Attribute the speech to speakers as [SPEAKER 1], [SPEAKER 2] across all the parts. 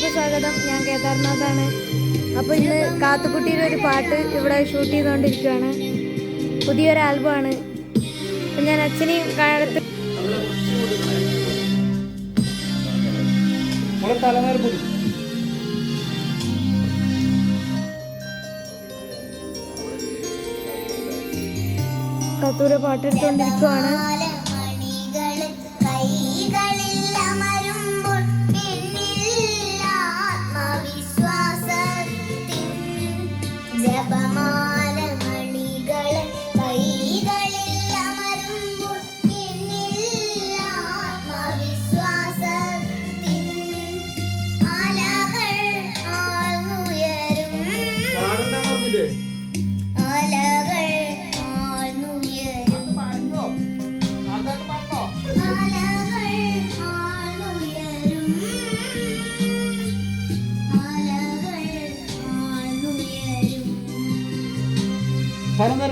[SPEAKER 1] എല്ലാവർക്കും സ്വാഗതം. ഞാൻ കേദാർനാഥാണ്. അപ്പോൾ ഇന്ന് കാത്തുക്കുട്ടിയുടെ ഒരു പാട്ട് ഇവിടെ ഷൂട്ട് ചെയ്തുകൊണ്ടിരിക്കുകയാണ്. പുതിയൊരു ആൽബമാണ്. അപ്പം ഞാൻ അച്ഛനെയും കാലത്ത് കാത്തൂരെ പാട്ടെടുത്തുകൊണ്ടിരിക്കുകയാണ്.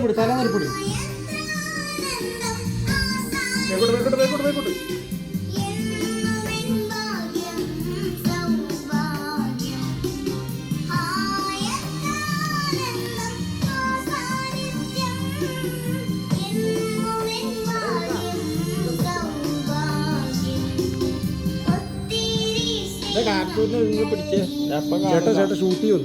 [SPEAKER 2] തലനേർപ്പിടി
[SPEAKER 3] കാർട്ടൂണിനെ പിടിച്ചേ
[SPEAKER 2] ചേട്ടാ ഷൂട്ട് ചെയ്തു.